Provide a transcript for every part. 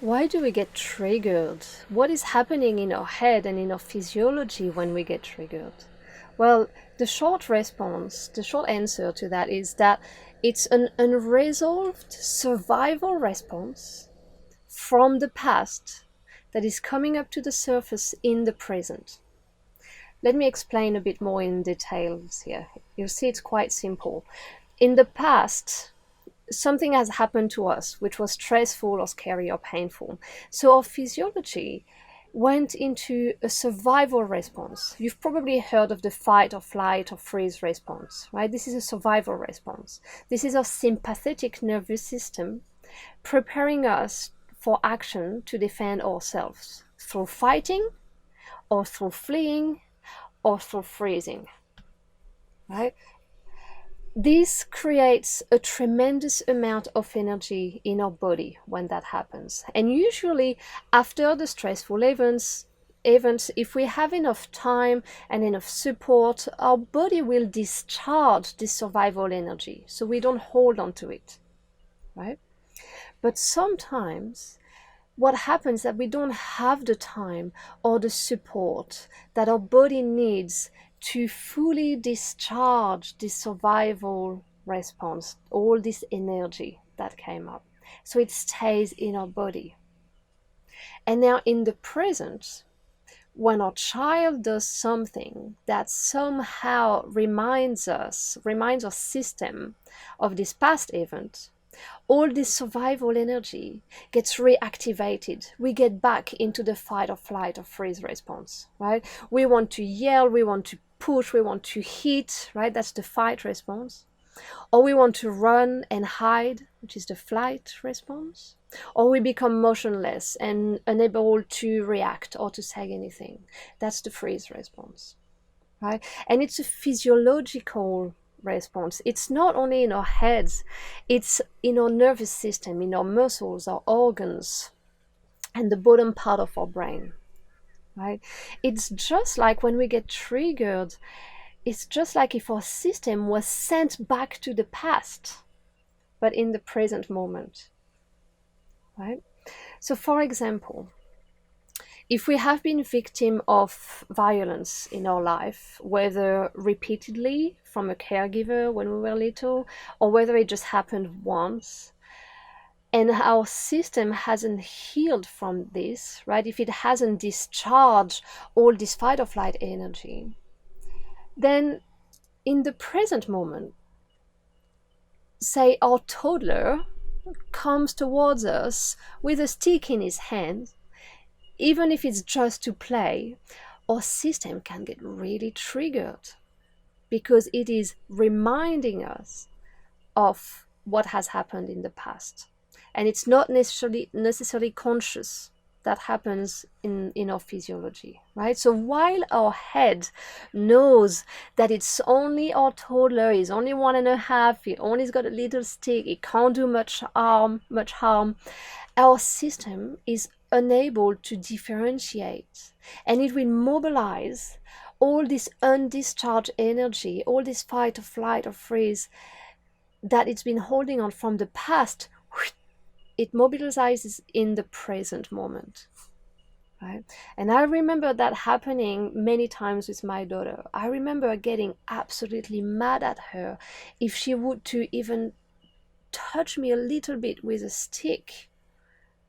Why do we get triggered? What is happening in our head and in our physiology when we get triggered? Well, the short response, the short answer to that is that it's an unresolved survival response from the past that is coming up to the surface in the present. Let me explain a bit more in details here. You'll see it's quite simple. In the past, something has happened to us which was stressful or scary or painful. So our physiology went into a survival response. You've probably heard of the fight or flight or freeze response, right? This is a survival response. This is our sympathetic nervous system preparing us for action to defend ourselves through fighting or through fleeing or through freezing, right? This creates a tremendous amount of energy in our body when that happens. And usually after the stressful events, if we have enough time and enough support, our body will discharge this survival energy, so we don't hold on to it, right? But sometimes what happens is that we don't have the time or the support that our body needs to fully discharge this survival response, all this energy that came up. So it stays in our body. And now in the present, when our child does something that somehow reminds our system of this past event, all this survival energy gets reactivated. We get back into the fight or flight or freeze response, right? We want to yell, we want to push, we want to hit, right? That's the fight response. Or we want to run and hide, which is the flight response. Or we become motionless and unable to react or to say anything. That's the freeze response, right? And it's a physiological response. It's not only in our heads, it's in our nervous system, in our muscles, our organs, and the bottom part of our brain, right? It's just like when we get triggered, it's just like if our system was sent back to the past, but in the present moment, right? So for example, if we have been victim of violence in our life, whether repeatedly from a caregiver when we were little, or whether it just happened once, and our system hasn't healed from this, right? If it hasn't discharged all this fight or flight energy, then in the present moment, say our toddler comes towards us with a stick in his hand, even if it's just to play, our system can get really triggered because it is reminding us of what has happened in the past. And it's not necessarily conscious. That happens in our physiology, right? So while our head knows that it's only our toddler, he's only 1.5, he only's got a little stick, he can't do much harm, our system is unable to differentiate, and it will mobilize all this undischarged energy, all this fight or flight or freeze that it's been holding on from the past. It mobilizes in the present moment, right? And I remember that happening many times with my daughter. I remember getting absolutely mad at her if she would to even touch me a little bit with a stick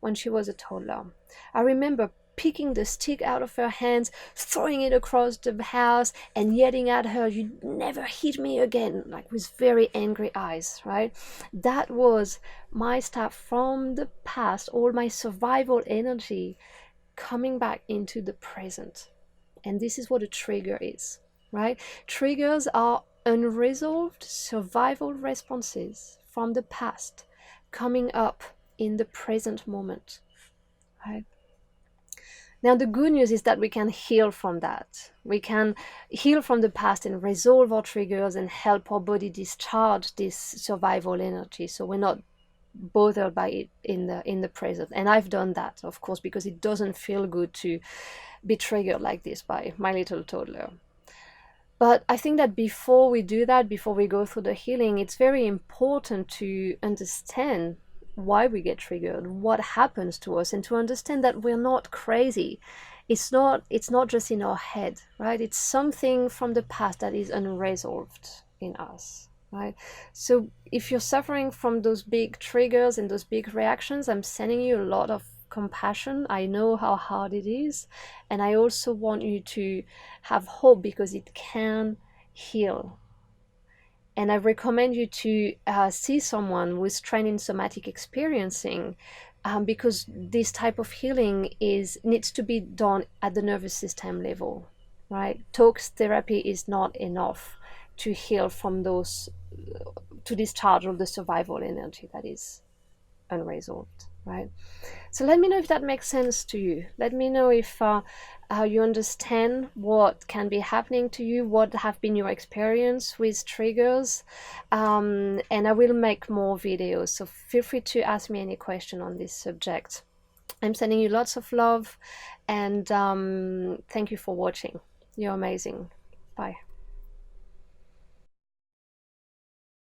when she was a toddler. I remember picking the stick out of her hands, throwing it across the house and yelling at her, "You never hit me again," like with very angry eyes, right? That was my stuff from the past, all my survival energy coming back into the present. And this is what a trigger is, right? Triggers are unresolved survival responses from the past coming up in the present moment, right? Now, the good news is that we can heal from that. We can heal from the past and resolve our triggers and help our body discharge this survival energy, so we're not bothered by it in the present. And I've done that, of course, because it doesn't feel good to be triggered like this by my little toddler. But I think that before we do that, before we go through the healing, it's very important to understand why we get triggered, what happens to us, and to understand that we're not crazy. It's not just in our head, right? It's something from the past that is unresolved in us, right? So if you're suffering from those big triggers and those big reactions, I'm sending you a lot of compassion. I know how hard it is, and I also want you to have hope, because it can heal. And I recommend you to see someone who is trained in somatic experiencing, because this type of healing needs to be done at the nervous system level, right? Talks therapy is not enough to heal from those, to discharge all the survival energy that is unresolved, right? So let me know if that makes sense to you. Let me know if you understand what can be happening to you, what have been your experience with triggers, and I will make more videos. So feel free to ask me any question on this subject. I'm sending you lots of love, and thank you for watching. You're amazing. Bye.